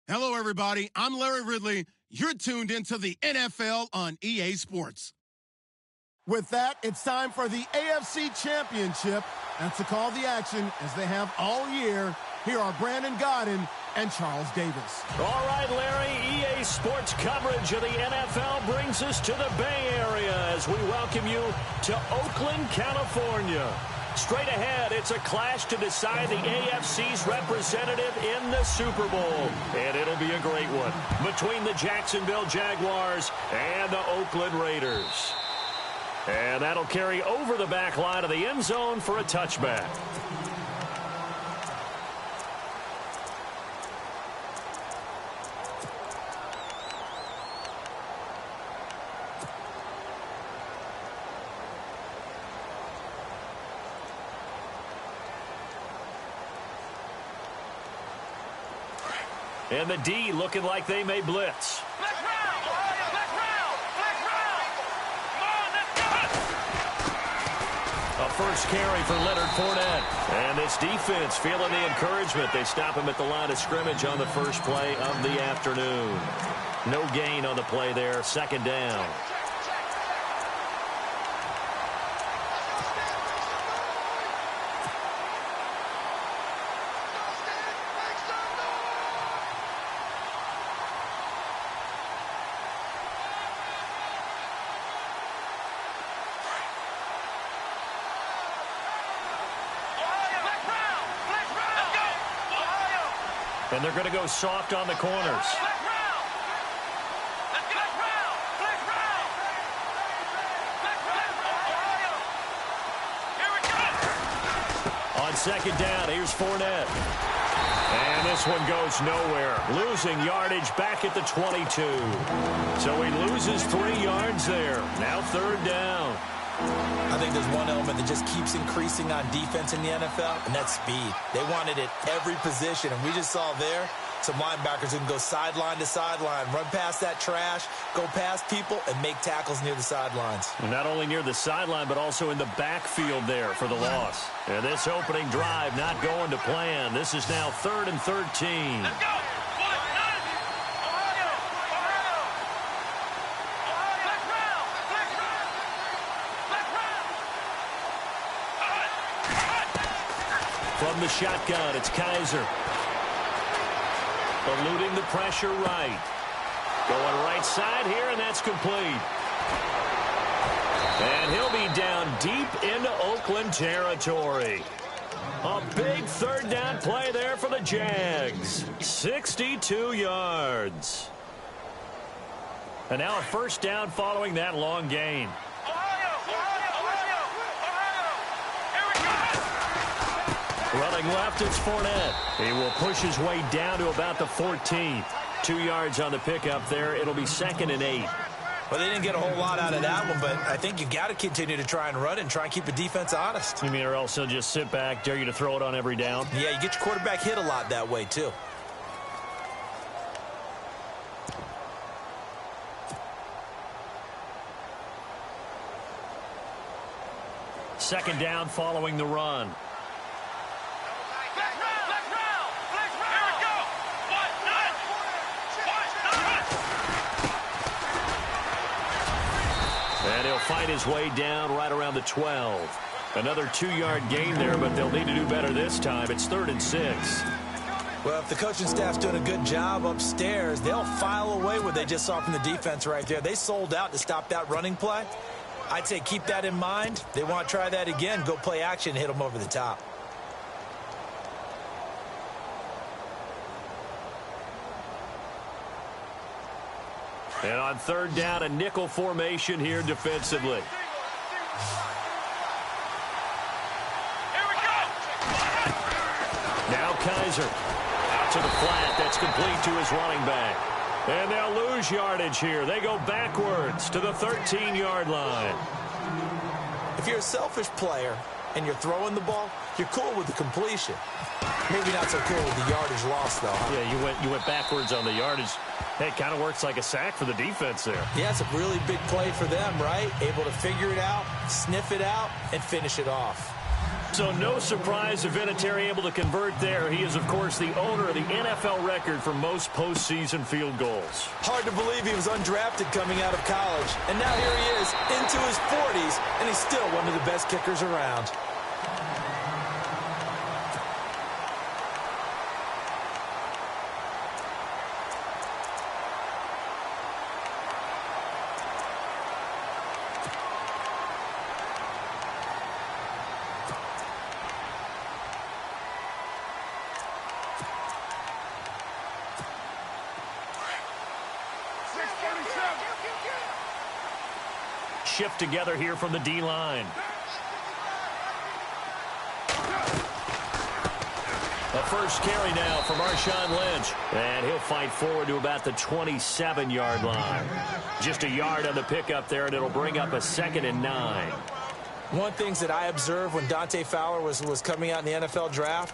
Hello, everybody. I'm Larry Ridley. You're tuned into the NFL on EA Sports. With that, it's time for the AFC Championship. And to call the action, as they have all year, here are Brandon Godden and Charles Davis. All right, Larry, EA Sports coverage of the NFL brings us to the Bay Area as we welcome you to Oakland, California. Straight ahead, it's a clash to decide the AFC's representative in the Super Bowl. And it'll be a great one between the Jacksonville Jaguars and the Oakland Raiders. And that'll carry over the back line of the end zone for a touchback. And the D looking like they may blitz. Black round! Black round! Black round! Come on, let's go! A first carry for Leonard Fournette. And this defense feeling the encouragement. They stop him at the line of scrimmage on the first play of the afternoon. No gain on the play there. Second down. And they're going to go soft on the corners. On second down, here's Fournette. And this one goes nowhere. Losing yardage back at the 22. So he loses 3 yards there. Now third down. I think there's one element that just keeps increasing on defense in the NFL, and that's speed. They want it at every position, and we just saw there some linebackers who can go sideline to sideline, run past that trash, go past people, and make tackles near the sidelines. Not only near the sideline, but also in the backfield there for the loss. And this opening drive not going to plan. This is now 3rd and 13. Let's go! From the shotgun, it's Kaiser. Eluding the pressure right. Going right side here, and that's complete. And he'll be down deep into Oakland territory. A big third down play there for the Jags. 62 yards. And now a first down following that long gain. Running left, it's Fournette. He will push his way down to about the 14th. 2 yards on the pickup there. It'll be 2nd and 8. Well, they didn't get a whole lot out of that one, but I think you got to continue to try and run and try and keep the defense honest. You mean or else he'll just sit back, dare you to throw it on every down? Yeah, you get your quarterback hit a lot that way, too. Second down following the run. And he'll fight his way down right around the 12. Another 2-yard gain there, but they'll need to do better this time. It's 3rd and 6. Well, if the coaching staff's doing a good job upstairs, they'll file away what they just saw from the defense right there. They sold out to stop that running play. I'd say keep that in mind. They want to try that again, go play action, and hit them over the top. And on third down, a nickel formation here defensively. Here we go! Now Kaiser out to the flat. That's complete to his running back. And they'll lose yardage here. They go backwards to the 13-yard line. If you're a selfish player and you're throwing the ball, you're cool with the completion. Maybe not so cool with the yardage loss, though. Huh? Yeah, you went backwards on the yardage. Hey, it kind of works like a sack for the defense there. Yeah, it's a really big play for them, right? Able to figure it out, sniff it out, and finish it off. So no surprise if Vinatieri able to convert there. He is, of course, the owner of the NFL record for most postseason field goals. Hard to believe he was undrafted coming out of college. And now here he is into his 40s, and he's still one of the best kickers around. Shift together here from the D-line. The first carry now from Marshawn Lynch. And he'll fight forward to about the 27-yard line. Just a yard on the pickup there, and it'll bring up a 2nd and 9. One of the things that I observed when Dante Fowler was coming out in the NFL draft,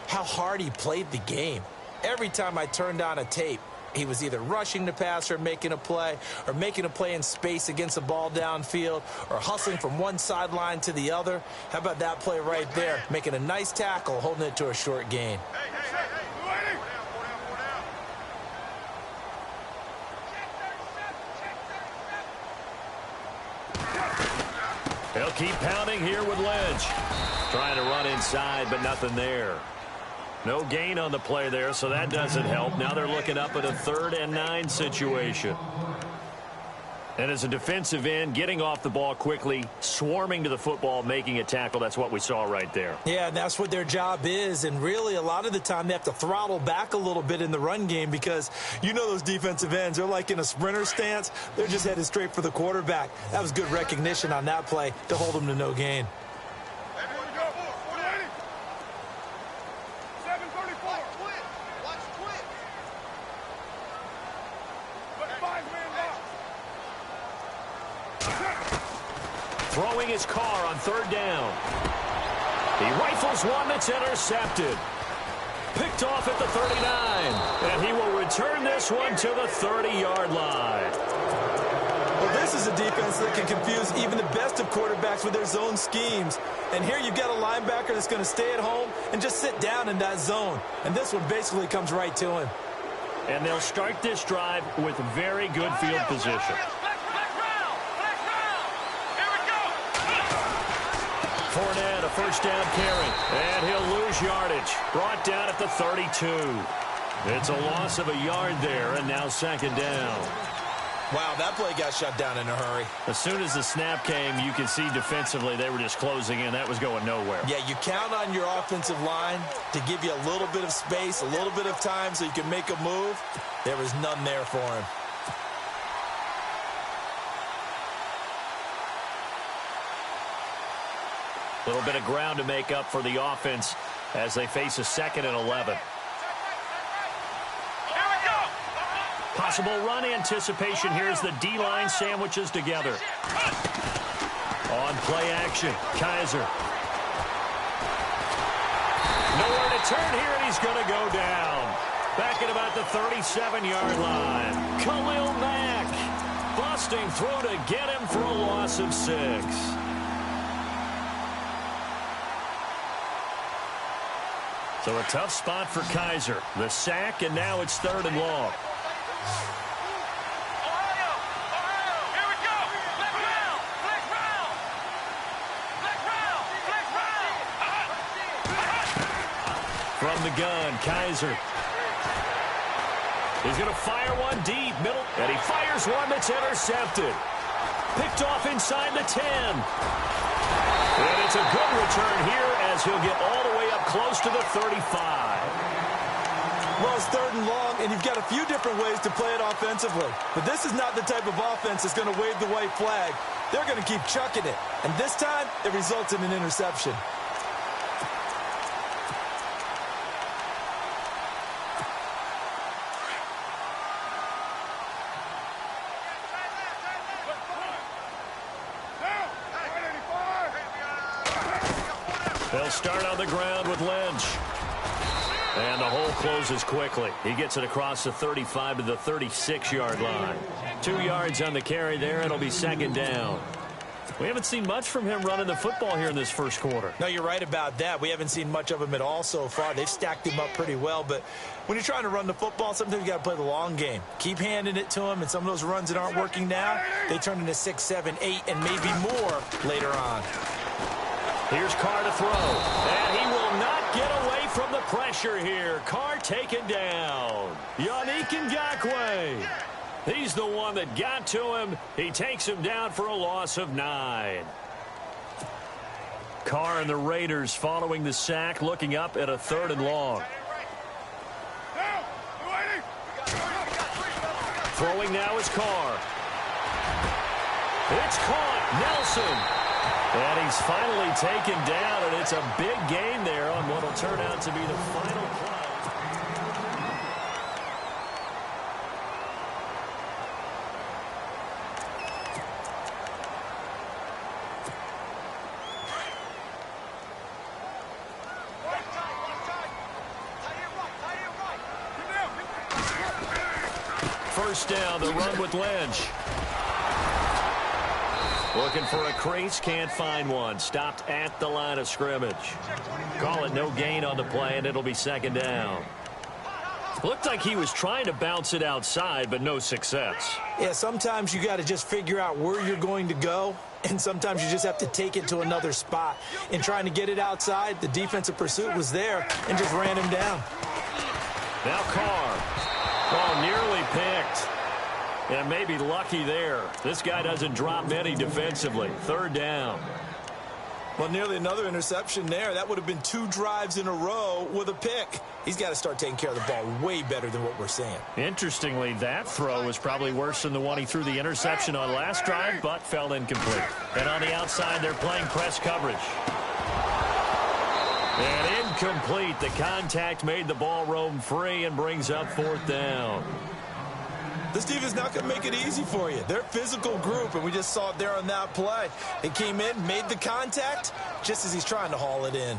how hard he played the game. Every time I turned on a tape, he was either rushing the passer, making a play, or making a play in space against a ball downfield, or hustling from one sideline to the other. How about that play right there? Making a nice tackle, holding it to a short gain. They'll keep pounding here with Lynch. Trying to run inside, but nothing there. No gain on the play there, so that doesn't help. Now they're looking up at a 3rd and 9 situation. And as a defensive end, getting off the ball quickly, swarming to the football, making a tackle, that's what we saw right there. Yeah, and that's what their job is. And really, a lot of the time, they have to throttle back a little bit in the run game because you know those defensive ends, they're like in a sprinter stance. They're just headed straight for the quarterback. That was good recognition on that play to hold them to no gain. Throwing his car on 3rd down. He rifles one that's intercepted. Picked off at the 39. And he will return this one to the 30-yard line. Well, this is a defense that can confuse even the best of quarterbacks with their zone schemes. And here you've got a linebacker that's going to stay at home and just sit down in that zone. And this one basically comes right to him. And they'll start this drive with very good field position. Fournette, a 1st down carry, and he'll lose yardage. Brought down at the 32. It's a loss of a yard there, and now 2nd down. Wow, that play got shut down in a hurry. As soon as the snap came, you can see defensively they were just closing in. That was going nowhere. Yeah, you count on your offensive line to give you a little bit of space, a little bit of time so you can make a move. There was none there for him. A little bit of ground to make up for the offense as they face a 2nd and 11. Possible run anticipation here as the D-line sandwiches together. On play action, Kaiser. Nowhere to turn here, and he's going to go down. Back at about the 37-yard line. Khalil Mack busting through to get him for a loss of 6. So a tough spot for Kaiser. The sack, and now it's 3rd and long. From the gun, Kaiser. He's going to fire one deep, middle, and he fires one that's intercepted. Picked off inside the 10. And it's a good return here as he'll get all the way up close to the 35. Well, it's 3rd and long, and you've got a few different ways to play it offensively. But this is not the type of offense that's going to wave the white flag. They're going to keep chucking it. And this time, it results in an interception. They'll start on the ground with Lynch. And the hole closes quickly. He gets it across the 35 to the 36-yard line. 2 yards on the carry there. It'll be 2nd down. We haven't seen much from him running the football here in this first quarter. No, you're right about that. We haven't seen much of him at all so far. They've stacked him up pretty well, but when you're trying to run the football, sometimes you got to play the long game. Keep handing it to him, and some of those runs that aren't working now, they turn into 6, 7, 8, and maybe more later on. Here's Carr to throw, and he will not get away from the pressure here. Carr taken down. Yannick Ngakoue. He's the one that got to him. He takes him down for a loss of 9. Carr and the Raiders following the sack, looking up at a 3rd and long. Throwing now is Carr. It's caught. Nelson. And he's finally taken down, and it's a big gain there on what will turn out to be the final play. First down, the run with Lynch. Looking for a crease, can't find one. Stopped at the line of scrimmage. Call it no gain on the play, and it'll be 2nd down. Looked like he was trying to bounce it outside, but no success. Yeah, sometimes you got to just figure out where you're going to go, and sometimes you just have to take it to another spot. In trying to get it outside, the defensive pursuit was there and just ran him down. Now Carr. Oh, nearly picked. And maybe lucky there. This guy doesn't drop many defensively. 3rd down. Well, nearly another interception there. That would have been 2 drives in a row with a pick. He's got to start taking care of the ball way better than what we're seeing. Interestingly, that throw was probably worse than the one he threw the interception on last drive, but fell incomplete. And on the outside, they're playing press coverage. And incomplete. The contact made the ball roam free and brings up 4th down. This defense is not going to make it easy for you. They're a physical group, and we just saw it there on that play. They came in, made the contact, just as he's trying to haul it in.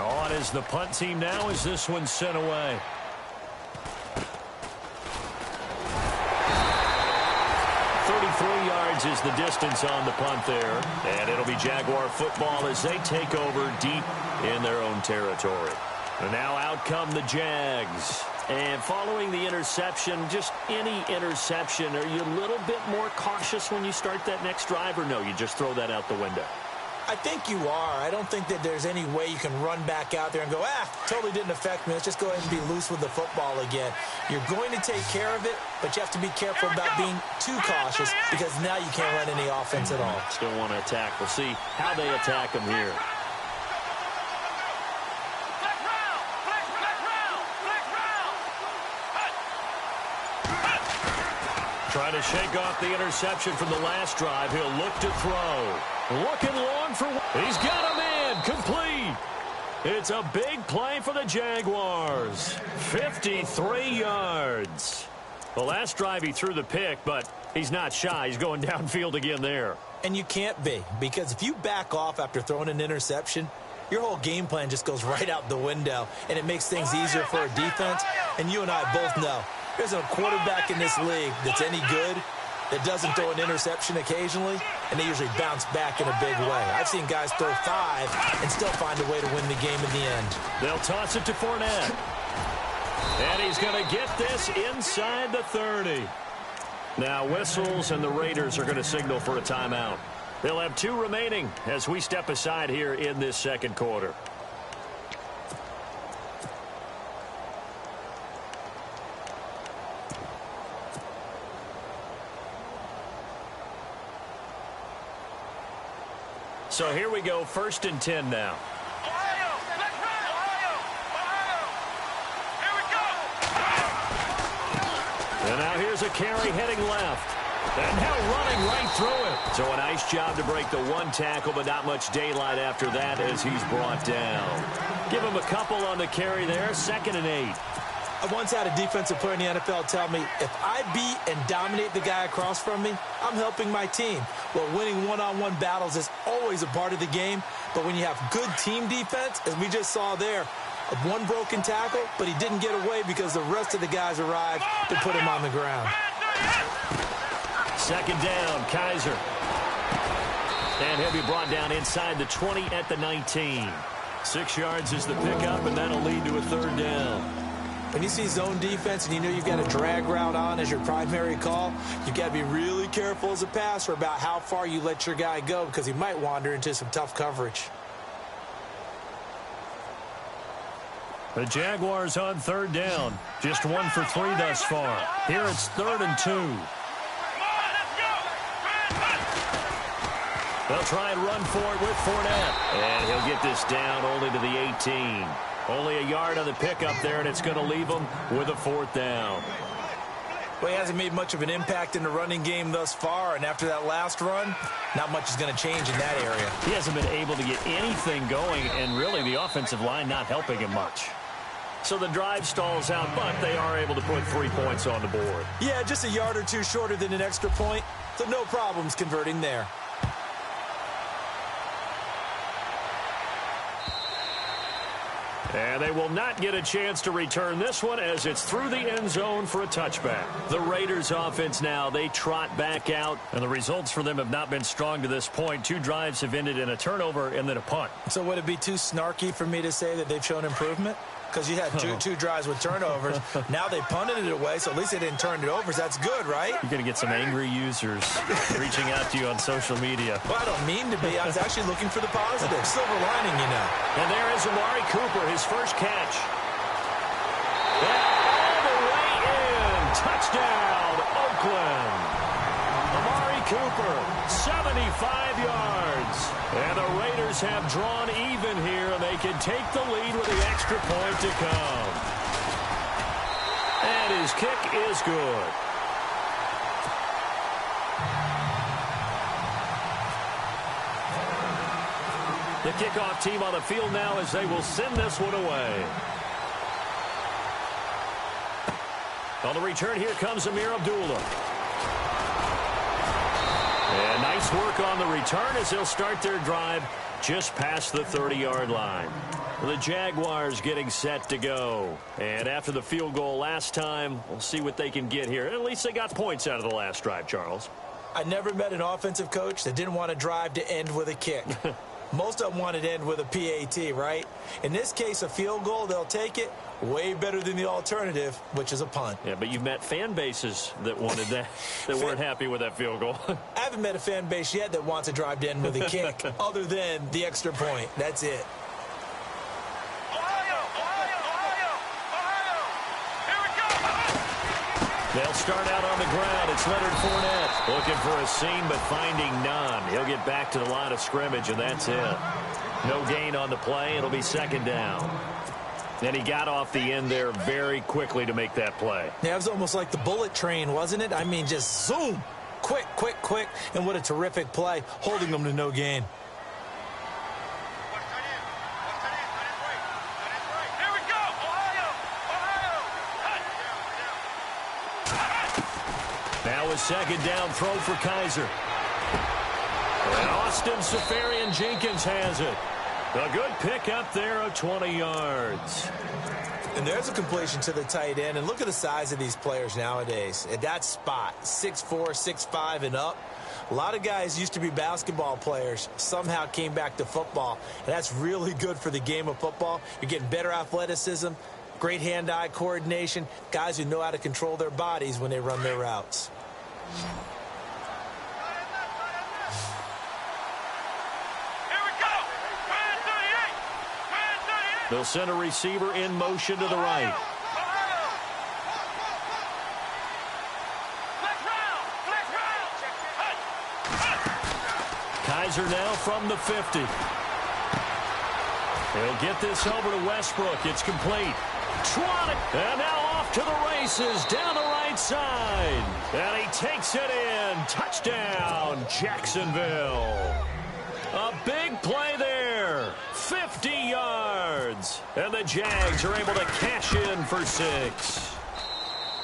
On is the punt team now as this one's sent away. Is the distance on the punt there, and it'll be Jaguar football as they take over deep in their own territory. And now out come the Jags. And following the interception, just any interception, are you a little bit more cautious when you start that next drive, or no, you just throw that out the window? I think you are. I don't think that there's any way you can run back out there and go, totally didn't affect me. Let's just go ahead and be loose with the football again. You're going to take care of it, but you have to be careful about being too cautious because now you can't run any offense at all. Still want to attack. We'll see how they attack them here. Trying to shake off the interception from the last drive. He'll look to throw. Looking long for... He's got a man. Complete. It's a big play for the Jaguars. 53 yards. The last drive he threw the pick, but he's not shy. He's going downfield again there. And you can't be, because if you back off after throwing an interception, your whole game plan just goes right out the window, and it makes things easier for a defense. And you and I both know there's a quarterback in this league that's any good that doesn't throw an interception occasionally, and they usually bounce back in a big way. I've seen guys throw 5 and still find a way to win the game in the end. They'll toss it to Fournette. And he's going to get this inside the 30. Now whistles, and the Raiders are going to signal for a timeout. They'll have 2 remaining as we step aside here in this second quarter. So here we go, 1st and 10 now. And now here's a carry heading left. And now running right through it. So a nice job to break the 1 tackle, but not much daylight after that as he's brought down. Give him a couple on the carry there, 2nd and 8. I once had a defensive player in the NFL tell me, if I beat and dominate the guy across from me, I'm helping my team. Well, winning one-on-one battles is always a part of the game, but when you have good team defense, as we just saw there, of one broken tackle, but he didn't get away because the rest of the guys arrived to put him on the ground. Second down, Kaiser. And he'll be brought down inside the 20 at the 19. 6 yards is the pickup, and that'll lead to a third down. When you see zone defense and you know you've got a drag route on as your primary call, you've got to be really careful as a passer about how far you let your guy go because he might wander into some tough coverage. The Jaguars on third down. Just 1 for 3 thus far. Here it's 3rd and 2. They'll try and run for it with Fournette. And he'll get this down only to the 18. Only a yard on the pickup there, and it's going to leave him with a 4th down. Well, he hasn't made much of an impact in the running game thus far, and after that last run, not much is going to change in that area. He hasn't been able to get anything going, and really the offensive line not helping him much. So the drive stalls out, but they are able to put 3 points on the board. Yeah, just a yard or two shorter than an extra point, so no problems converting there. And they will not get a chance to return this one as it's through the end zone for a touchback. The Raiders offense now, they trot back out, and the results for them have not been strong to this point. 2 drives have ended in a turnover and then a punt. So would it be too snarky for me to say that they've shown improvement? Because you had two drives with turnovers. Now they punted it away, so at least they didn't turn it over. So that's good, right? You're going to get some angry users reaching out to you on social media. Well, I don't mean to be. I was actually looking for the positive. Silver lining, you know. And there is Amari Cooper, his first catch. And all the way in. Touchdown, Oakland. Amari Cooper, 75 yards. And the Raiders have drawn even here, and they can take the lead with the extra point to come. And his kick is good. The kickoff team on the field now as they will send this one away. On the return, here comes Amir Abdullah. And nice work on the return as they'll start their drive just past the 30-yard line. The Jaguars getting set to go. And after the field goal last time, we'll see what they can get here. At least they got points out of the last drive, Charles. I never met an offensive coach that didn't want a drive to end with a kick. Most of them wanted to end with a PAT, right? In this case, a field goal, they'll take it. Way better than the alternative, which is a punt. Yeah, but you've met fan bases that wanted that, that weren't happy with that field goal. I haven't met a fan base yet that wants a drive to end with a kick, other than the extra point. That's it. Ohio! Here we go! They'll start out on the ground. It's Leonard Fournette looking for a seam, but finding none. He'll get back to the line of scrimmage, and that's it. No gain on the play. It'll be 2nd down. And he got off the end there very quickly to make that play. Yeah, it was almost like the bullet train, wasn't it? I mean, just zoom. Quick, quick, quick. And what a terrific play, holding them to no gain. Here we go! Ohio! Now a 2nd down throw for Kaiser. And Austin Seferian-Jenkins has it. A good pickup there of 20 yards. And there's a completion to the tight end. And look at the size of these players nowadays. At that spot, 6'4", 6'5", and up. A lot of guys used to be basketball players, somehow came back to football. And that's really good for the game of football. You're getting better athleticism, great hand-eye coordination, guys who know how to control their bodies when they run their routes. They'll send a receiver in motion to the right. Kaiser now from the 50. He'll get this over to Westbrook. It's complete. Tronic, and now off to the races down the right side. And he takes it in. Touchdown, Jacksonville. A big play there. 50 yards. And the Jags are able to cash in for 6.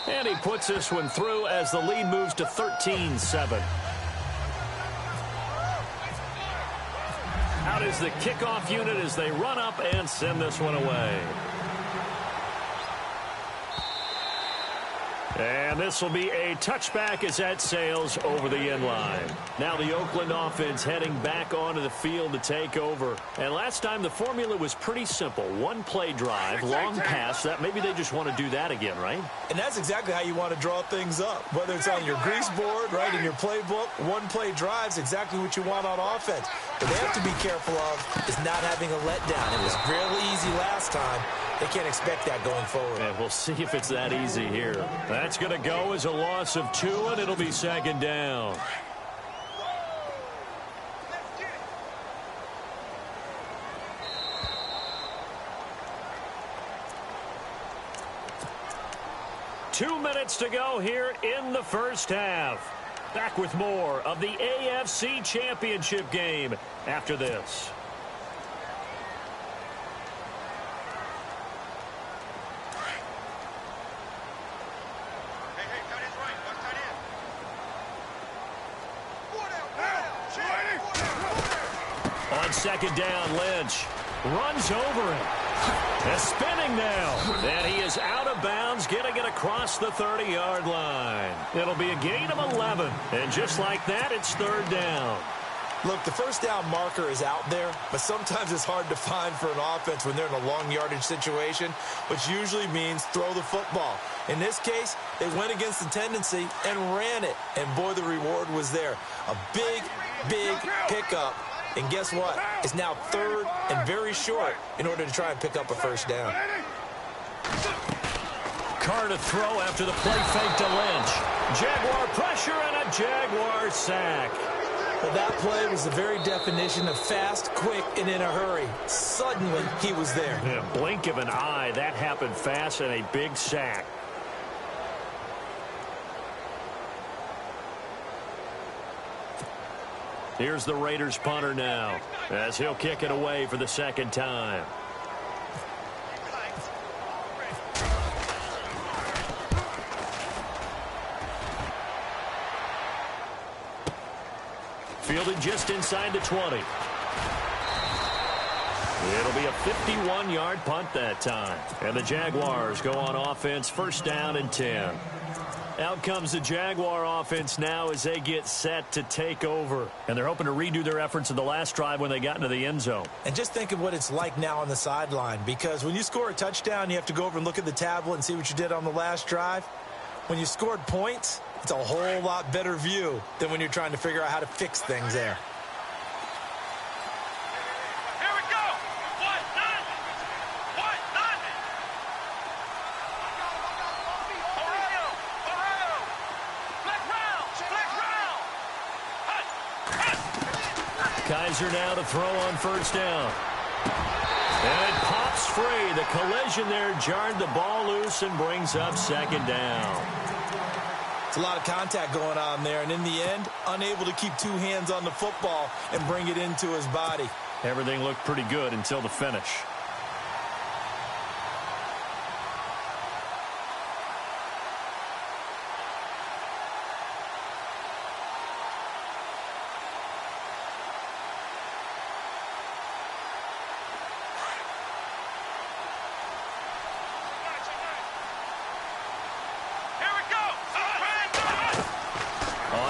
And he puts this one through as the lead moves to 13-7. Out is the kickoff unit as they run up and send this one away. And this will be a touchback as that sails over the end line. Now the Oakland offense heading back onto the field to take over. And last time the formula was pretty simple. One play drive, long pass. That maybe they just want to do that again, right? And that's exactly how you want to draw things up. Whether it's on your grease board, right, in your playbook, one play drive is exactly what you want on offense. What they have to be careful of is not having a letdown. It was real easy last time. They can't expect that going forward. And we'll see if it's that easy here. That's going to go as a loss of 2, and it'll be second down. Two minutes to go here in the first half. Back with more of the AFC Championship game after this. On second down, Lynch runs over him. They're spinning now. And he is out of bounds, getting it across the 30-yard line. It'll be a gain of 11. And just like that, it's third down. Look, the first down marker is out there, but sometimes it's hard to find for an offense when they're in a long yardage situation, which usually means throw the football. In this case, they went against the tendency and ran it. And, boy, the reward was there. A big, big pickup. And guess what? It's now third and very short in order to try and pick up a first down. Carr to throw after the play fake to Lynch. Jaguar pressure and a Jaguar sack. Well, that play was the very definition of fast, quick, and in a hurry. Suddenly, he was there. In a blink of an eye, that happened fast and a big sack. Here's the Raiders punter now, as he'll kick it away for the second time. Fielded just inside the 20. It'll be a 51-yard punt that time. And the Jaguars go on offense, first down and 10. Out comes the Jaguar offense now as they get set to take over. And they're hoping to redo their efforts in the last drive when they got into the end zone. And just think of what it's like now on the sideline, because when you score a touchdown, you have to go over and look at the tablet and see what you did on the last drive. When you scored points, it's a whole lot better view than when you're trying to figure out how to fix things there. Kaiser now to throw on first down. And it pops free. The collision there jarred the ball loose and brings up second down. It's a lot of contact going on there, and in the end, unable to keep two hands on the football and bring it into his body. Everything looked pretty good until the finish.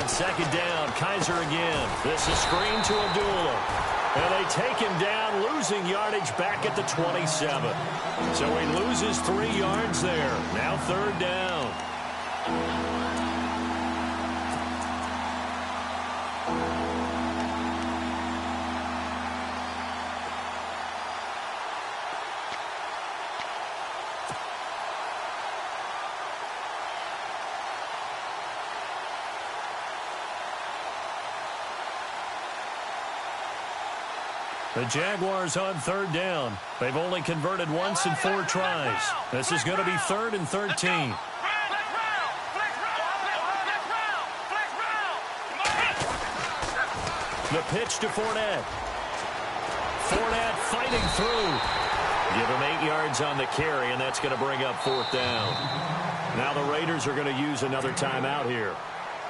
Second down, Kaiser again. This is screen to Abdullah. And they take him down, losing yardage back at the 27. So he loses 3 yards there. Now third down. The Jaguars on third down. They've only converted once in 4 tries. This is going to be 3rd and 13. The pitch to Fournette. Fournette fighting through. Give him 8 yards on the carry, and that's going to bring up 4th down. Now the Raiders are going to use another timeout here.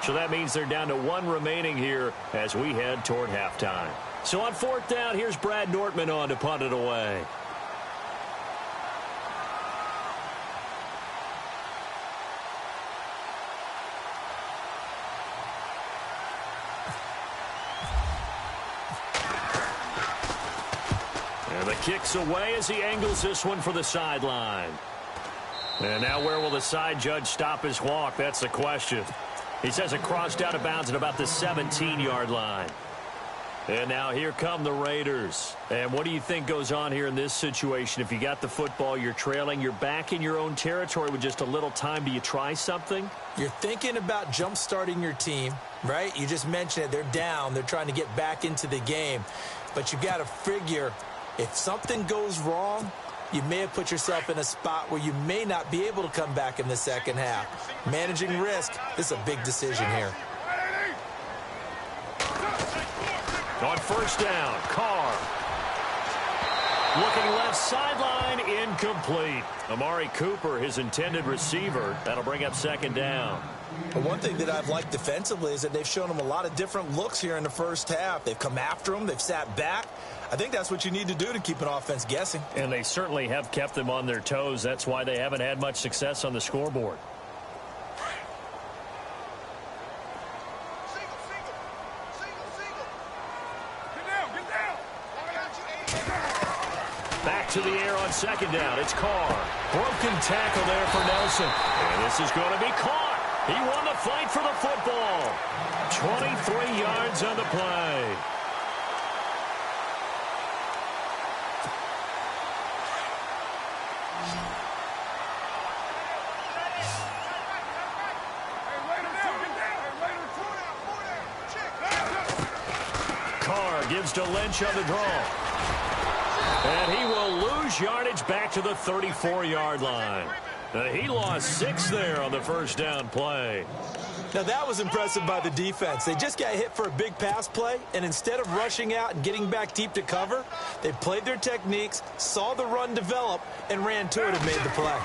So that means they're down to 1 remaining here as we head toward halftime. So on 4th down, here's Brad Nortman on to punt it away. And the kick's away as he angles this one for the sideline. And now where will the side judge stop his walk? That's the question. He says it crossed out of bounds at about the 17-yard line. And now here come the Raiders. And what do you think goes on here in this situation? If you got the football, you're trailing, you're back in your own territory with just a little time. Do you try something? You're thinking about jump-starting your team, right? You just mentioned it. They're down. They're trying to get back into the game. But you've got to figure if something goes wrong, you may have put yourself in a spot where you may not be able to come back in the second half. Managing risk, this is a big decision here. On first down, Carr. Looking left sideline, incomplete. Amari Cooper, his intended receiver. That'll bring up second down. But one thing that I've liked defensively is that they've shown them a lot of different looks here in the first half. They've come after them. They've sat back. I think that's what you need to do to keep an offense guessing. And they certainly have kept them on their toes. That's why they haven't had much success on the scoreboard. Back to the air on second down. It's Carr. Broken tackle there for Nelson. And this is going to be caught. He won the fight for the football. 23 yards on the play. Carr gives to Lynch on the draw. And he will lose yardage back to the 34-yard line. He lost 6 there on the first down play. Now that was impressive by the defense. They just got hit for a big pass play, and instead of rushing out and getting back deep to cover, they played their techniques, saw the run develop, and ran to it and made the play.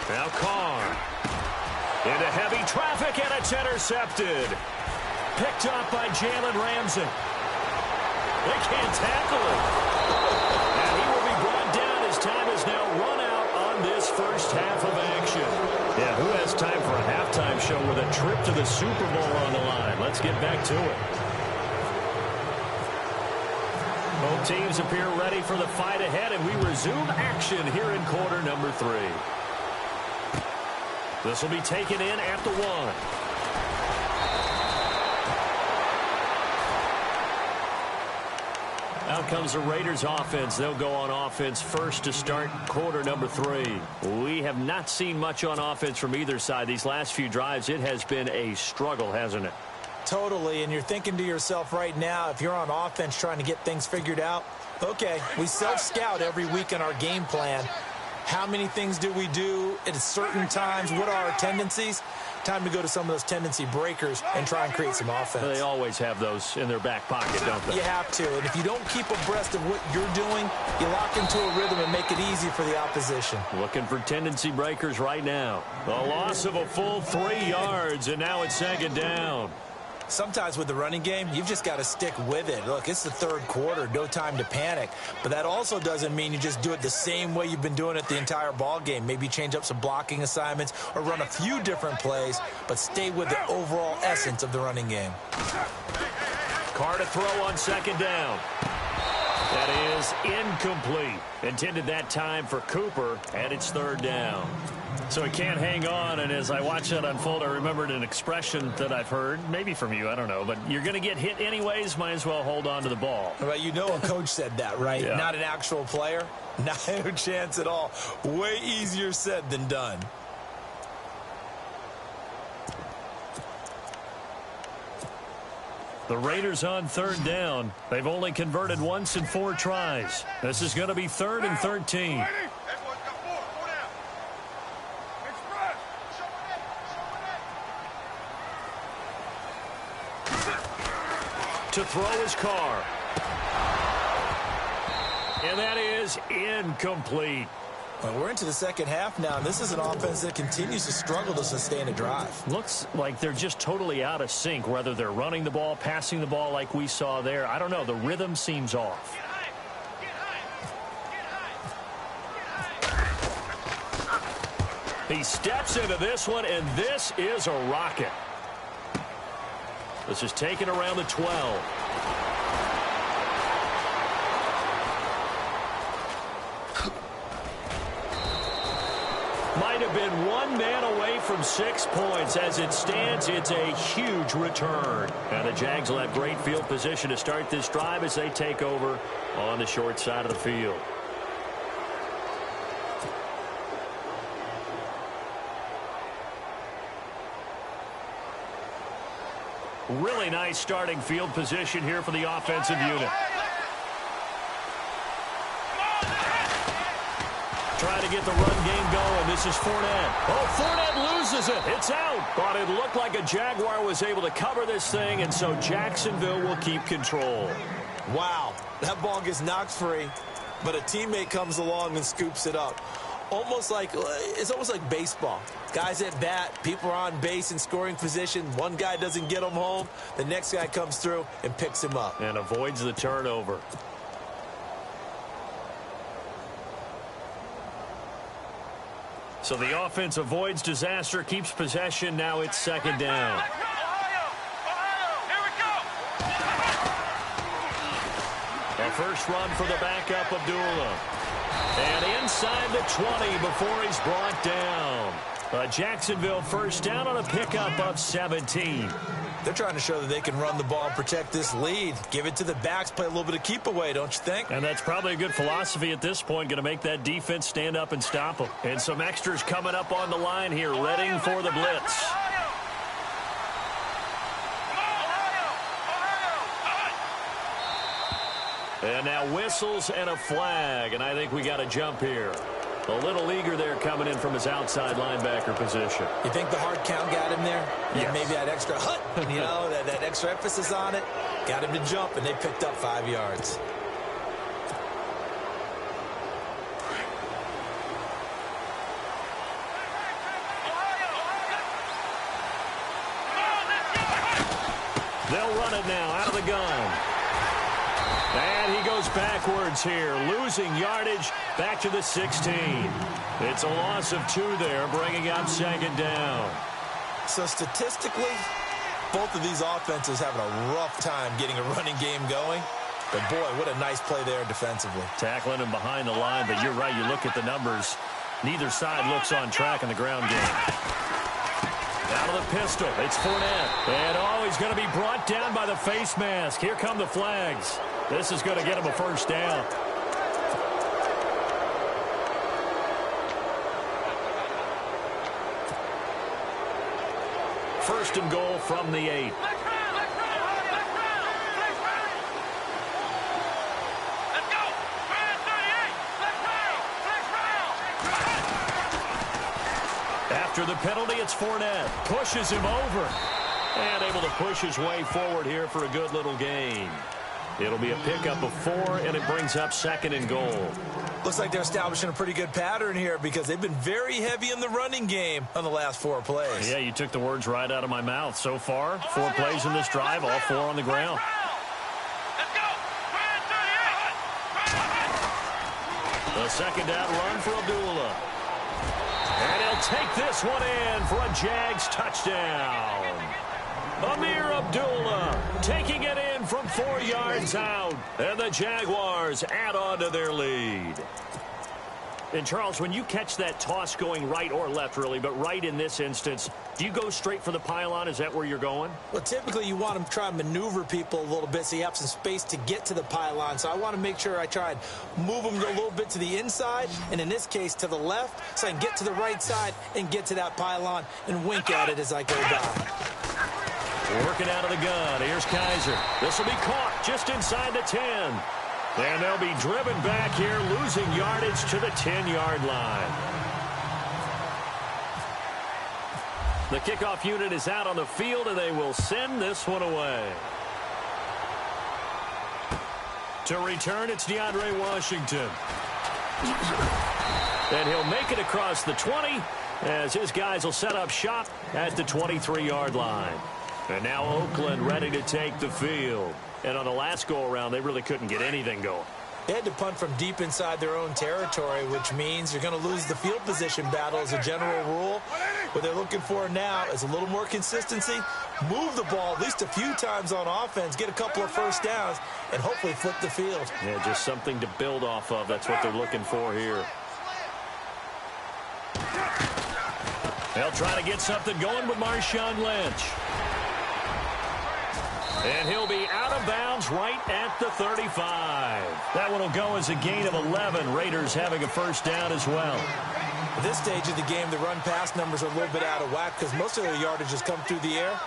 Now Carr into heavy traffic, and it's intercepted. Picked up by Jalen Ramsey. They can't tackle him. And he will be brought down as time is now run out on this first half of action. Yeah, who has time for a halftime show with a trip to the Super Bowl on the line? Let's get back to it. Both teams appear ready for the fight ahead, and we resume action here in quarter number 3. This will be taken in at the 1. Out comes the Raiders offense. They'll go on offense first to start quarter number 3. We have not seen much on offense from either side. These last few drives, it has been a struggle, hasn't it? Totally, and you're thinking to yourself right now, if you're on offense trying to get things figured out, okay, we self-scout every week in our game plan. How many things do we do at certain times? What are our tendencies? Time to go to some of those tendency breakers and try and create some offense. They always have those in their back pocket, don't they? You have to. And if you don't keep abreast of what you're doing, you lock into a rhythm and make it easy for the opposition. Looking for tendency breakers right now. The loss of a full 3 yards, and now it's second down. Sometimes with the running game, you've just got to stick with it. Look, it's the third quarter, no time to panic. But that also doesn't mean you just do it the same way you've been doing it the entire ball game. Maybe change up some blocking assignments or run a few different plays, but stay with the overall essence of the running game. Carr to throw on second down. That is incomplete. Intended that time for Cooper, and it's third down. So he can't hang on, and as I watch that unfold, I remembered an expression that I've heard, maybe from you, I don't know, but you're going to get hit anyways, might as well hold on to the ball. Well, you know a coach said that, right? Yeah. Not an actual player? No chance at all. Way easier said than done. The Raiders on third down. They've only converted once in 4 tries. This is going to be 3rd and 13. To throw his Carr. And that is incomplete. Well, we're into the second half now, and this is an offense that continues to struggle to sustain a drive. Looks like they're just totally out of sync, whether they're running the ball, passing the ball like we saw there. I don't know. The rhythm seems off. He steps into this one, and this is a rocket. This is taken around the 12. Might have been one man away from 6 points. As it stands, it's a huge return. And the Jags will have great field position to start this drive as they take over on the short side of the field. Really nice starting field position here for the offensive unit. Trying to get the run game going. This is Fournette. Oh, Fournette loses it. It's out. But it looked like a Jaguar was able to cover this thing, and so Jacksonville will keep control. Wow, that ball gets knocked free, but a teammate comes along and scoops it up. It's almost like baseball. Guys at bat, people are on base in scoring position. One guy doesn't get him home. The next guy comes through and picks him up. And avoids the turnover. So the offense avoids disaster, keeps possession. Now it's second down. A first run for the backup, Abdullah. And inside the 20 before he's brought down. A Jacksonville first down on a pickup of 17. They're trying to show that they can run the ball, protect this lead. Give it to the backs, play a little bit of keep away, don't you think? And that's probably a good philosophy at this point, going to make that defense stand up and stop them. And some extras coming up on the line here, ready for the blitz. And now whistles and a flag, and I think we got a jump here. A little eager there coming in from his outside linebacker position. You think the hard count got him there? Yes. Maybe that extra that extra emphasis on it got him to jump, and they picked up 5 yards. They'll run it now out of the gun. And he goes backwards here, losing yardage back to the 16. It's a loss of 2 there, bringing up second down. So statistically, both of these offenses having a rough time getting a running game going. But, boy, what a nice play there defensively. Tackling him behind the line, but you're right, you look at the numbers. Neither side looks on track in the ground game. Out of the pistol, it's Fournette. And, he's going to be brought down by the face mask. Here come the flags. This is going to get him a first down. First and goal from the 8. After the penalty, it's Fournette. Pushes him over. And able to push his way forward here for a good little gain. It'll be a pickup of 4, and it brings up second and goal. Looks like they're establishing a pretty good pattern here because they've been very heavy in the running game on the last 4 plays. Yeah, you took the words right out of my mouth. So far, 4 plays in this drive, all 4 on the ground. The second down run for Abdullah. And he'll take this one in for a Jags touchdown. Amir Abdullah taking it in from 4 yards out. And the Jaguars add on to their lead. And, Charles, when you catch that toss going right or left, really, but right in this instance, do you go straight for the pylon? Is that where you're going? Well, typically you want to try and maneuver people a little bit so you have some space to get to the pylon. So I want to make sure I try and move them a little bit to the inside, and in this case to the left, so I can get to the right side and get to that pylon and wink at it as I go by. Working out of the gun. Here's Kaiser. This will be caught just inside the 10. And they'll be driven back here, losing yardage to the 10-yard line. The kickoff unit is out on the field, and they will send this one away. To return, it's DeAndre Washington. And he'll make it across the 20 as his guys will set up shop at the 23-yard line. And now Oakland ready to take the field. And on the last go-around, they really couldn't get anything going. They had to punt from deep inside their own territory, which means you're going to lose the field position battle as a general rule. What they're looking for now is a little more consistency, move the ball at least a few times on offense, get a couple of first downs, and hopefully flip the field. Yeah, just something to build off of. That's what they're looking for here. They'll try to get something going with Marshawn Lynch. And he'll be out of bounds right at the 35. That one will go as a gain of 11. Raiders having a first down as well. At this stage of the game, the run-pass numbers are a little bit out of whack because most of their yardage has come through the air.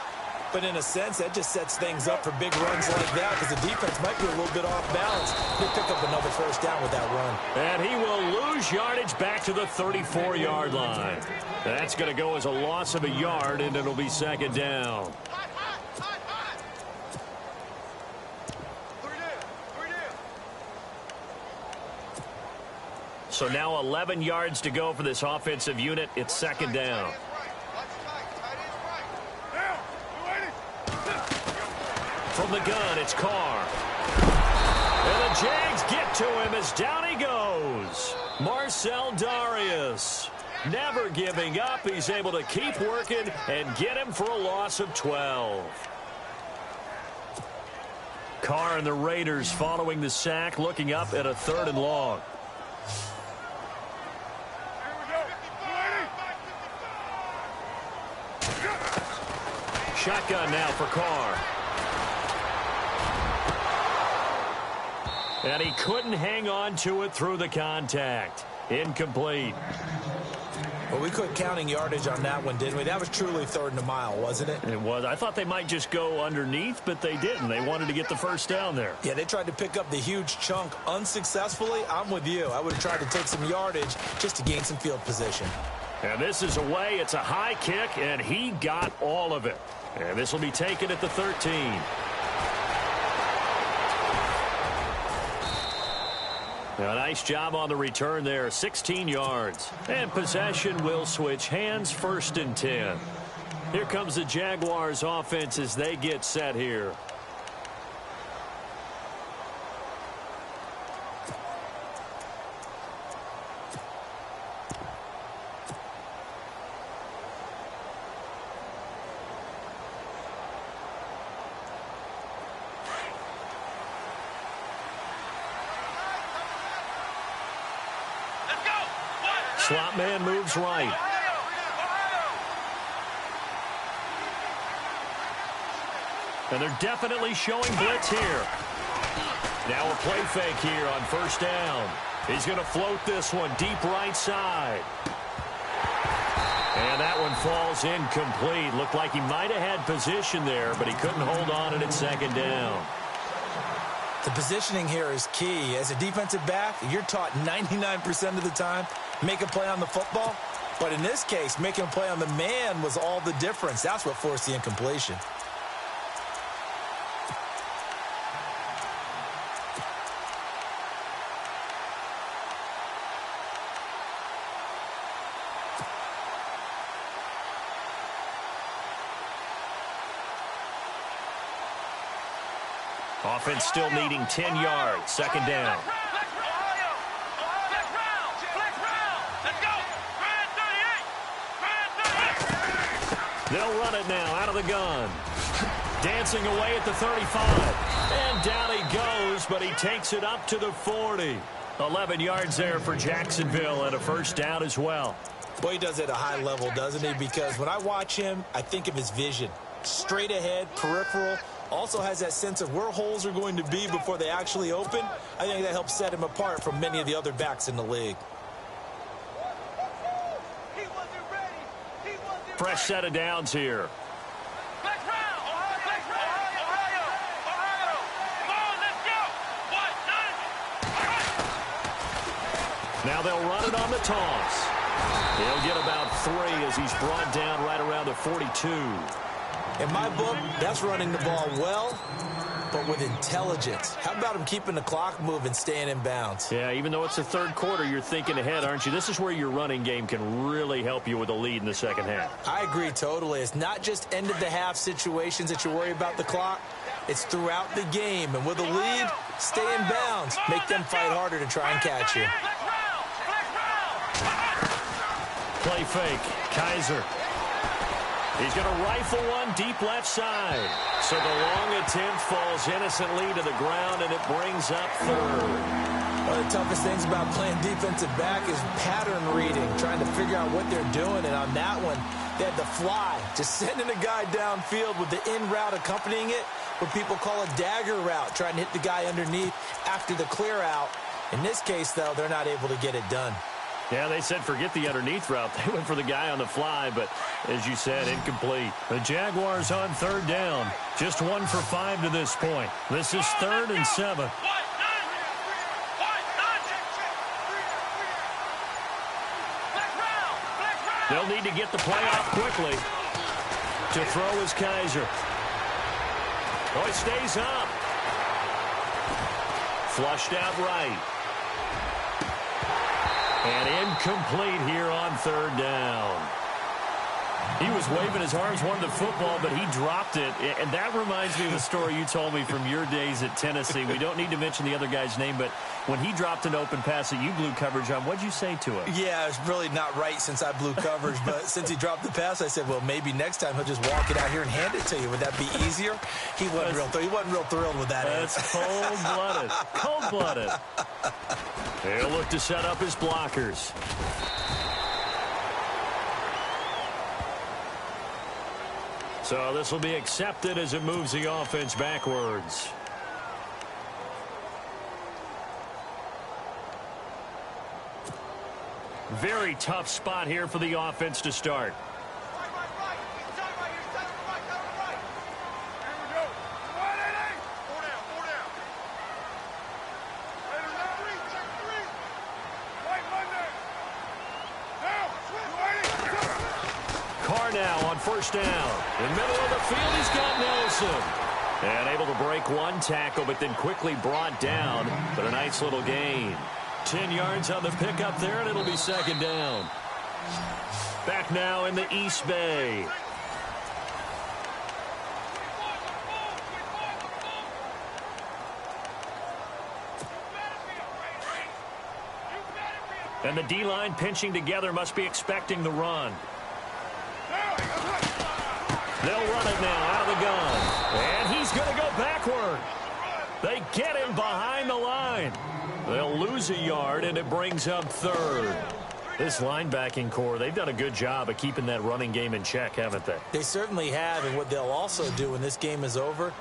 But in a sense, that just sets things up for big runs like that because the defense might be a little bit off balance. He'll pick up another first down with that run. And he will lose yardage back to the 34-yard line. That's going to go as a loss of a yard, and it'll be second down. So now 11 yards to go for this offensive unit. It's second down. From the gun, it's Carr. And the Jags get to him as down he goes. Marcel Darius. Never giving up. He's able to keep working and get him for a loss of 12. Carr and the Raiders following the sack, looking up at a 3rd and long. Shotgun now for Carr. And he couldn't hang on to it through the contact. Incomplete. Well, we quit counting yardage on that one, didn't we? That was truly 3rd and a mile, wasn't it? It was. I thought they might just go underneath, but they didn't. They wanted to get the first down there. Yeah, they tried to pick up the huge chunk unsuccessfully. I'm with you. I would have tried to take some yardage just to gain some field position. And this is away. It's a high kick, and he got all of it. And this will be taken at the 13. A nice job on the return there, 16 yards. And possession will switch hands, 1st and 10. Here comes the Jaguars offense as they get set here. Slot man moves right. And they're definitely showing blitz here. Now a play fake here on 1st down. He's going to float this one deep right side. And that one falls incomplete. Looked like he might have had position there, but he couldn't hold on at 2nd down. The positioning here is key. As a defensive back, you're taught 99% of the time, make a play on the football. But in this case, making a play on the man was all the difference. That's what forced the incompletion. Offense still needing 10 yards. 2nd down. They'll run it now out of the gun. Dancing away at the 35. And down he goes, but he takes it up to the 40. 11 yards there for Jacksonville and a first down as well. Boy, he does it at a high level, doesn't he? Because when I watch him, I think of his vision. Straight ahead, peripheral. Also has that sense of where holes are going to be before they actually open. I think that helps set him apart from many of the other backs in the league. Fresh set of downs here. Now they'll run it on the toss. He'll get about 3 as he's brought down right around the 42. In my book, that's running the ball well, but with intelligence. How about him keeping the clock moving, staying in bounds? Yeah, even though it's the 3rd quarter, you're thinking ahead, aren't you? This is where your running game can really help you with a lead in the 2nd half. I agree totally. It's not just end-of-the-half situations that you worry about the clock. It's throughout the game. And with a lead, stay in bounds. Make them fight harder to try and catch you. Play fake. Kaiser. He's going to rifle one deep left side. So the long attempt falls innocently to the ground, and it brings up 3rd. One of the toughest things about playing defensive back is pattern reading, trying to figure out what they're doing. And on that one, they had the fly, just sending a guy downfield with the in route accompanying it, what people call a dagger route, trying to hit the guy underneath after the clear out. In this case, though, they're not able to get it done. Yeah, they said forget the underneath route. They went for the guy on the fly, but as you said, incomplete. The Jaguars on third down. Just 1 for 5 to this point. This is 3rd and 7. They'll need to get the play off quickly. To throw is Kaiser. Oh, it stays up. Flushed out right. And incomplete here on third down. He was waving his arms, wanted the football, but he dropped it. And that reminds me of the story you told me from your days at Tennessee. We don't need to mention the other guy's name, but when he dropped an open pass that you blew coverage on, what'd you say to him? Yeah, it's really not right since I blew coverage, but since he dropped the pass, I said, well, maybe next time he'll just walk it out here and hand it to you. Would that be easier? He wasn't real thrilled with that. That's cold-blooded. Cold-blooded. He'll look to set up his blockers. So this will be accepted as it moves the offense backwards. Very tough spot here for the offense to start. Now on first down. In the middle of the field, he's got Nelson. And able to break one tackle, but then quickly brought down. But a nice little gain. 10 yards on the pickup there, and it'll be second down. Back now in the East Bay. And the D-line pinching together, must be expecting the run. They'll run it now out of the gun. And he's going to go backward. They get him behind the line. They'll lose a yard, and it brings up third. This linebacking core, they've done a good job of keeping that running game in check, haven't they? They certainly have, and what they'll also do when this game is over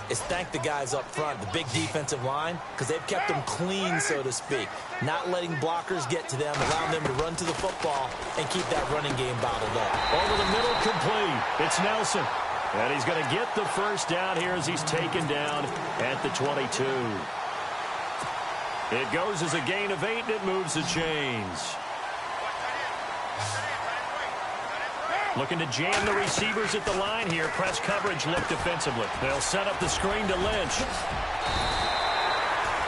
is thank the guys up front, the big defensive line, because they've kept them clean, so to speak, not letting blockers get to them, allowing them to run to the football and keep that running game bottled up. Over the middle, complete. It's Nelson. And he's going to get the first down here as he's taken down at the 22. It goes as a gain of 8, and it moves the chains. Looking to jam the receivers at the line here. Press coverage look defensively. They'll set up the screen to Lynch.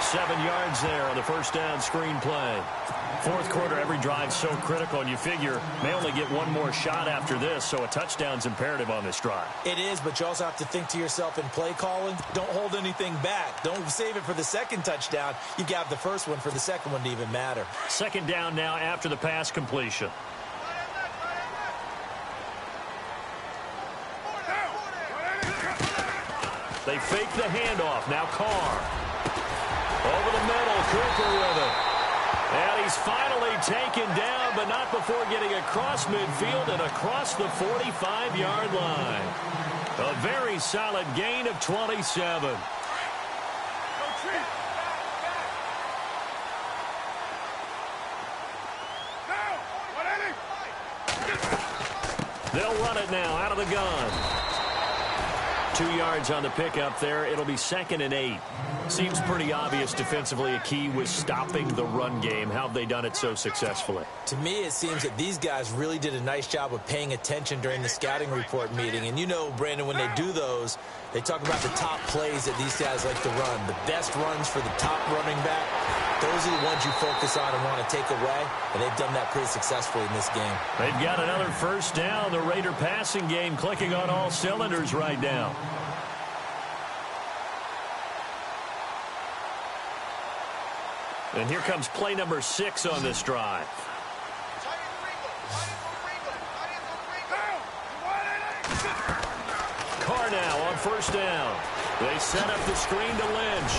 7 yards there on the first down screen play. Fourth quarter, every drive so critical, and you figure may only get one more shot after this, so a touchdown's imperative on this drive. It is, but you also have to think to yourself in play calling, don't hold anything back. Don't save it for the second touchdown. You got the first one for the second one to even matter. Second down now after the pass completion. They fake the handoff. Now Carr. Over the middle, Cooper with it. And he's finally taken down, but not before getting across midfield and across the 45-yard line. A very solid gain of 27. They'll run it now out of the gun. 2 yards on the pickup there. It'll be 2nd and 8. Seems pretty obvious defensively a key was stopping the run game. How have they done it so successfully? To me, it seems that these guys really did a nice job of paying attention during the scouting report meeting. And you know, Brandon, when they do those, they talk about the top plays that these guys like to run. The best runs for the top running back, those are the ones you focus on and want to take away. And they've done that pretty successfully in this game. They've got another first down. The Raider passing game clicking on all cylinders right now. And here comes play number 6 on this drive. Carr now on first down. They set up the screen to Lynch.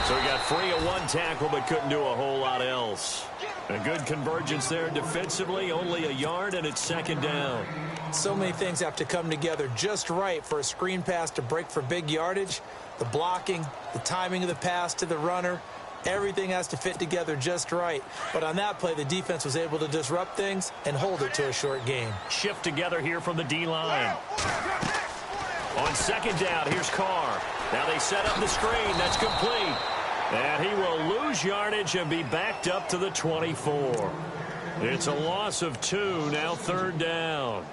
So he got free of one tackle but couldn't do a whole lot else. A good convergence there defensively, only a yard, and it's second down. So many things have to come together just right for a screen pass to break for big yardage. The blocking, the timing of the pass to the runner, everything has to fit together just right. But on that play, the defense was able to disrupt things and hold it to a short gain. Shift together here from the D-line. On second down, here's Carr. Now they set up the screen. That's complete. And he will lose yardage and be backed up to the 24. It's a loss of 2, now third down.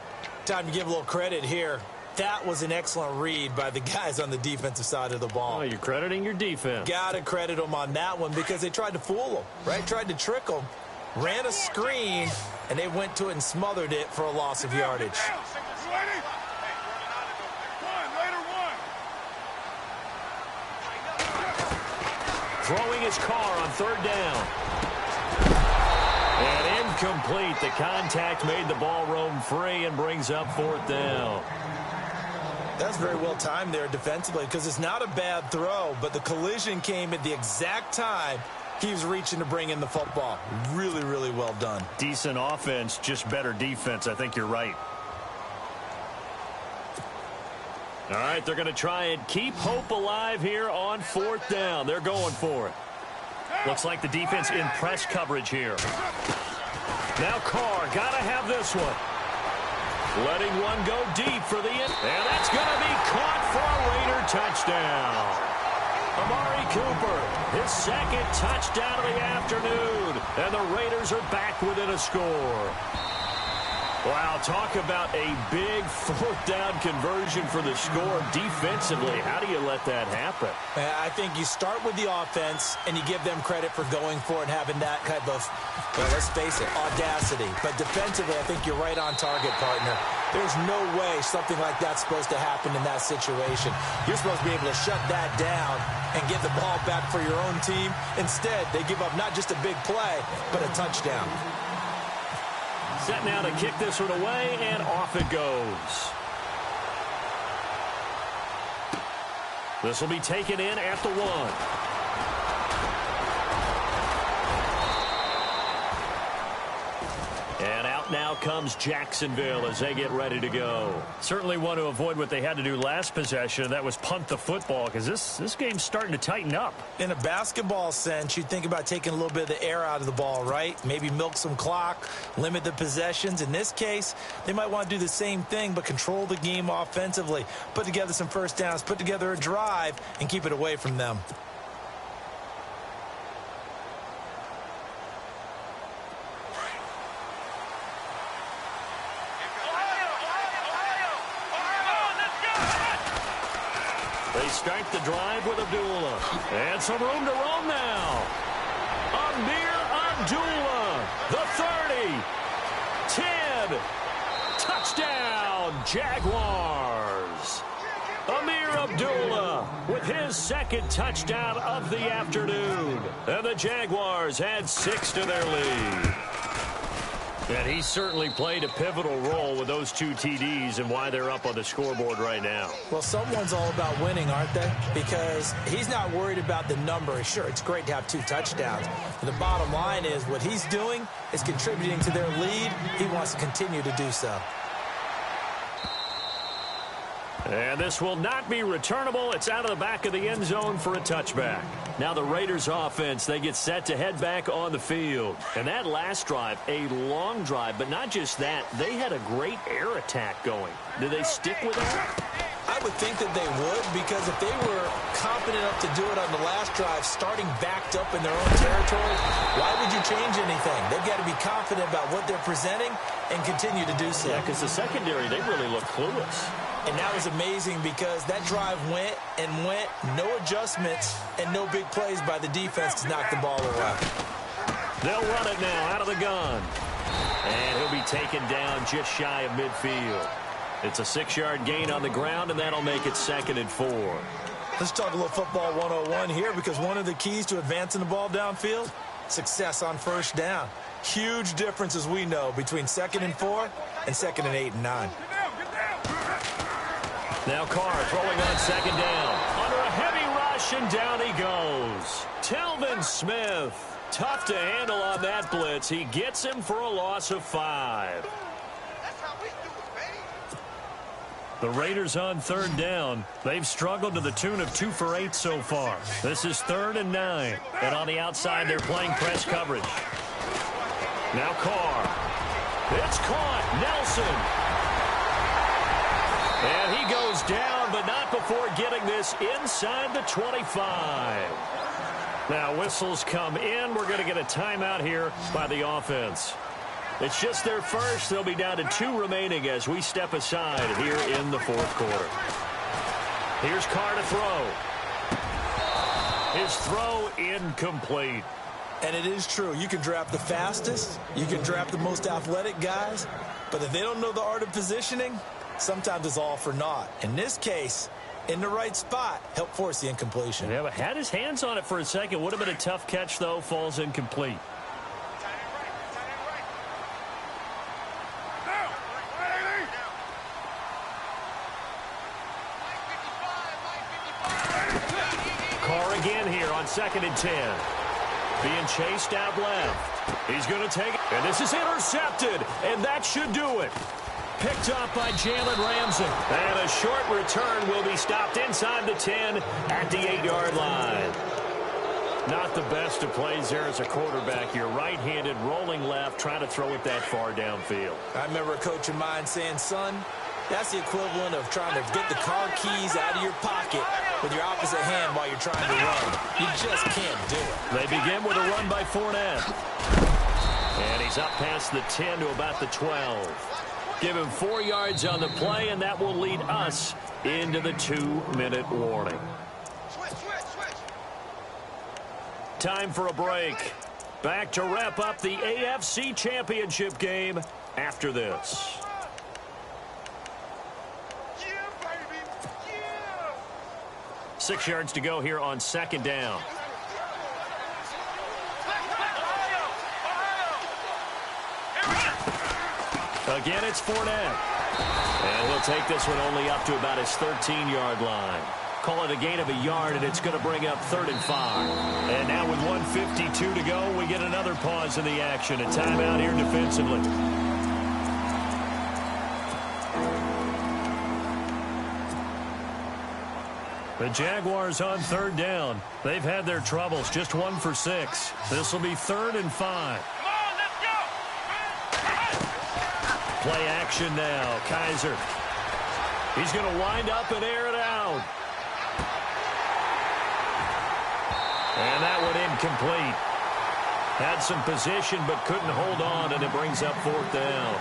Time to give a little credit here. That was an excellent read by the guys on the defensive side of the ball. Oh, you're crediting your defense. Got to credit them on that one because they tried to fool them, right? Tried to trick them, ran a screen, and they went to it and smothered it for a loss of yardage. Throwing his Carr on third down. And incomplete. The contact made the ball roam free and brings up fourth down. That's very well timed there defensively because it's not a bad throw, but the collision came at the exact time he was reaching to bring in the football. Really, really well done. Decent offense, just better defense. I think you're right. All right, they're going to try and keep hope alive here on fourth down. They're going for it. Looks like the defense in press coverage here. Now Carr, got to have this one. Letting one go deep for the end. And that's going to be caught for a Raider touchdown. Amari Cooper, his second touchdown of the afternoon. And the Raiders are back within a score. Wow, talk about a big fourth down conversion for the score defensively. How do you let that happen? I think you start with the offense and you give them credit for going for it and having that kind of, well, let's face it, audacity. But defensively, I think you're right on target, partner. There's no way something like that's supposed to happen in that situation. You're supposed to be able to shut that down and get the ball back for your own team. Instead, they give up not just a big play, but a touchdown. Set now to kick this one away, and off it goes. This will be taken in at the 1. And out now comes Jacksonville as they get ready to go. Certainly want to avoid what they had to do last possession. That was punt the football because this game's starting to tighten up. In a basketball sense, you'd think about taking a little bit of the air out of the ball, right? Maybe milk some clock, limit the possessions. In this case, they might want to do the same thing but control the game offensively. Put together some first downs, put together a drive, and keep it away from them. They start the drive with Abdullah. And some room to roam now. Amir Abdullah, the 30, 10, touchdown, Jaguars. Amir Abdullah with his second touchdown of the afternoon. And the Jaguars add 6 to their lead. And he certainly played a pivotal role with those 2 TDs and why they're up on the scoreboard right now. Well, someone's all about winning, aren't they? Because he's not worried about the number. Sure, it's great to have 2 touchdowns. But the bottom line is what he's doing is contributing to their lead. He wants to continue to do so. And this will not be returnable. It's out of the back of the end zone for a touchback. Now the Raiders offense, they get set to head back on the field. And that last drive, a long drive, but not just that. They had a great air attack going. Did they stick with that? I would think that they would, because if they were confident enough to do it on the last drive, starting backed up in their own territory, why would you change anything? They've got to be confident about what they're presenting and continue to do so. Yeah, because the secondary, they really look clueless. And that was amazing because that drive went and went, no adjustments and no big plays by the defense to knock the ball away. They'll run it now out of the gun. And he'll be taken down just shy of midfield. It's a 6-yard gain on the ground, and that'll make it 2nd and 4. Let's talk a little football 101 here, because one of the keys to advancing the ball downfield, success on first down. Huge difference, as we know, between 2nd and 4 and 2nd and 8 and 9. Now Carr throwing on second down. Under a heavy rush, and down he goes. Telvin Smith. Tough to handle on that blitz. He gets him for a loss of 5. The Raiders on third down. They've struggled to the tune of 2 for 8 so far. This is 3rd and 9. And on the outside, they're playing press coverage. Now Carr. It's caught. Nelson. And he goes down, but not before getting this inside the 25. Now whistles come in. We're going to get a timeout here by the offense. It's just their first. They'll be down to 2 remaining as we step aside here in the 4th quarter. Here's Carr to throw. His throw incomplete. And it is true. You can draft the fastest. You can draft the most athletic guys. But if they don't know the art of positioning, sometimes it's all for naught. In this case, in the right spot, helped force the incompletion. Yeah, but had his hands on it for a second. Would have been a tough catch, though. Falls incomplete. Carr again here on 2nd and 10. Being chased out left. He's going to take it. And this is intercepted. And that should do it. Picked up by Jalen Ramsey. And a short return will be stopped inside the 10 at the 8-yard line. Not the best of plays there as a quarterback. You're right-handed, rolling left, trying to throw it that far downfield. I remember a coach of mine saying, son, that's the equivalent of trying to get the car keys out of your pocket with your opposite hand while you're trying to run. You just can't do it. They begin with a run by Fournette. And he's up past the 10 to about the 12. Give him 4 yards on the play, and that will lead us into the 2-minute warning. Time for a break. Back to wrap up the AFC Championship game after this. 6 yards to go here on 2nd down. Again, it's Fournette. And he'll take this one only up to about his 13-yard line. Call it a gain of a yard, and it's going to bring up 3rd and 5. And now with 1:52 to go, we get another pause in the action. A timeout here defensively. The Jaguars on 3rd down. They've had their troubles, just 1 for 6. This will be 3rd and 5. Play action now. Kaiser. He's going to wind up and air it out. And that one incomplete. Had some position but couldn't hold on, and it brings up 4th down.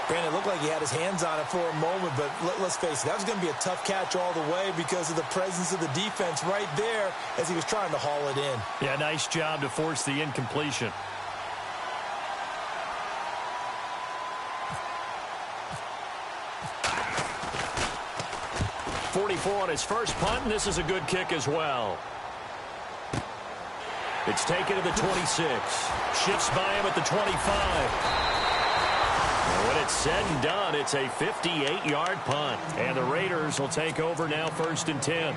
Brandon, it looked like he had his hands on it for a moment, but let's face it, that was going to be a tough catch all the way because of the presence of the defense right there as he was trying to haul it in. Yeah, nice job to force the incompletion. .44 on his first punt, and this is a good kick as well. It's taken to the 26. Shifts by him at the 25. And when it's said and done, it's a 58-yard punt. And the Raiders will take over now 1st and 10.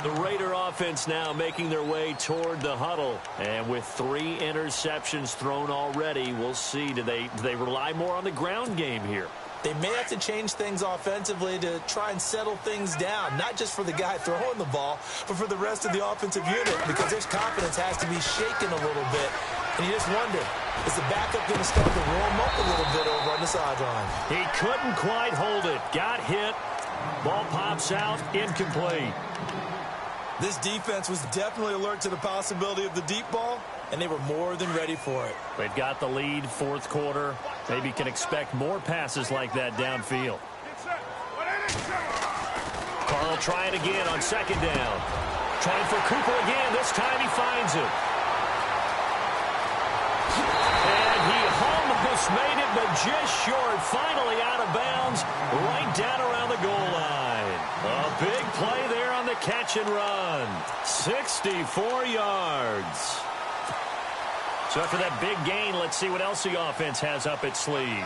The Raider offense now making their way toward the huddle. And with 3 interceptions thrown already, we'll see. Do they rely more on the ground game here? They may have to change things offensively to try and settle things down, not just for the guy throwing the ball, but for the rest of the offensive unit, because their confidence has to be shaken a little bit. And you just wonder, is the backup going to start to warm up a little bit over on the sideline? He couldn't quite hold it. Got hit. Ball pops out. Incomplete. This defense was definitely alert to the possibility of the deep ball, and they were more than ready for it. They've got the lead, 4th quarter. Maybe can expect more passes like that downfield. Carl trying again on 2nd down. Trying for Cooper again. This time he finds it. And he almost made it, but just short. Finally out of bounds, right down around the goal line. A big play there on the catch and run. 64 yards. So after that big gain, let's see what else the offense has up its sleeve.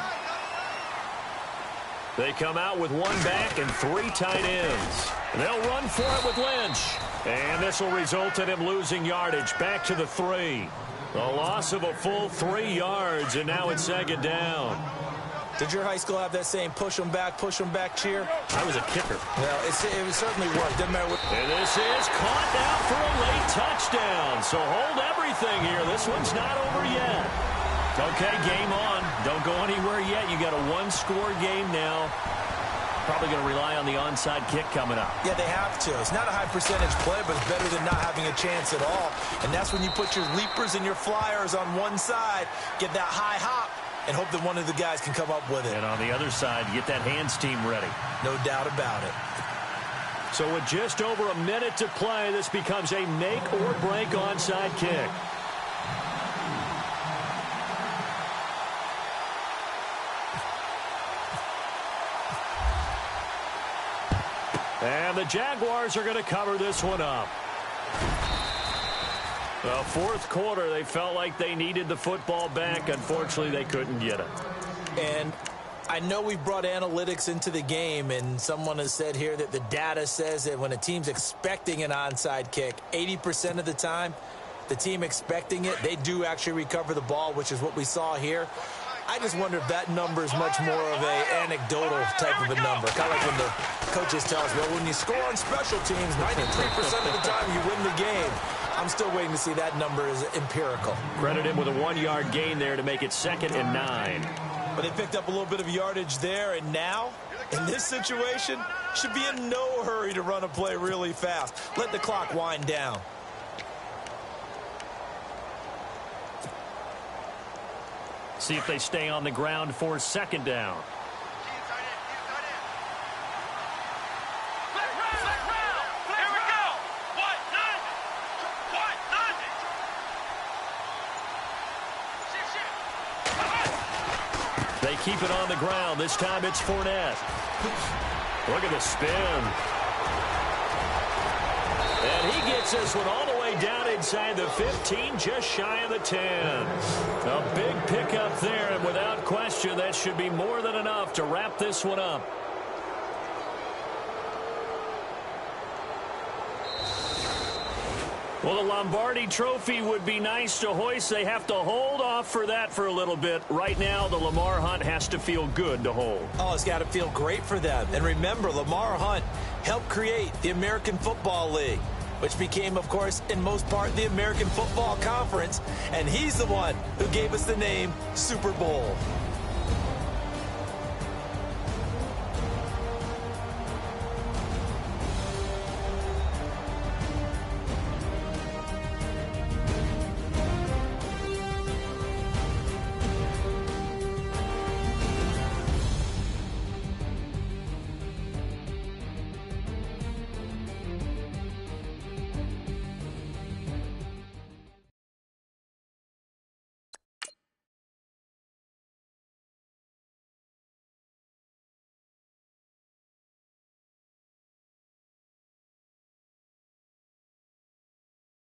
They come out with one back and 3 tight ends. They'll run for it with Lynch. And this will result in him losing yardage back to the 3. A loss of a full 3 yards, and now it's 2nd down. Did your high school have that same push them back cheer? I was a kicker. Well, it certainly worked. Didn't matter what. And this is caught now for a late touchdown. So hold everything here. This one's not over yet. Okay, game on. Don't go anywhere yet. You got a 1-score game now. Probably going to rely on the onside kick coming up. Yeah, they have to. It's not a high percentage play, but it's better than not having a chance at all. And that's when you put your leapers and your flyers on one side, get that high hop, and hope that one of the guys can come up with it. And on the other side, get that hands team ready. No doubt about it. So with just over a minute to play, this becomes a make-or-break onside kick. And the Jaguars are going to cover this one up. The 4th quarter, they felt like they needed the football back. Unfortunately, they couldn't get it. And I know we've brought analytics into the game, and someone has said here that the data says that when a team's expecting an onside kick, 80% of the time, the team expecting it, they do actually recover the ball, which is what we saw here. I just wonder if that number is much more of a anecdotal type of a number. Kind of like when the coaches tell us, well, when you score on special teams, 93% of the time you win the game. I'm still waiting to see that number is empirical. Credit him with a 1-yard gain there to make it 2nd and 9. But they picked up a little bit of yardage there, and now, in this situation, should be in no hurry to run a play really fast. Let the clock wind down. See if they stay on the ground for 2nd down. They keep it on the ground. This time it's Fournette. Look at the spin. And he gets this one all the way down inside the 15, just shy of the 10. A big pickup there, and without question, that should be more than enough to wrap this one up. Well, the Lombardi Trophy would be nice to hoist. They have to hold off for that for a little bit. Right now, the Lamar Hunt has to feel good to hold. Oh, it's got to feel great for them. And remember, Lamar Hunt helped create the American Football League, which became, of course, in most part, the American Football Conference. And he's the one who gave us the name Super Bowl.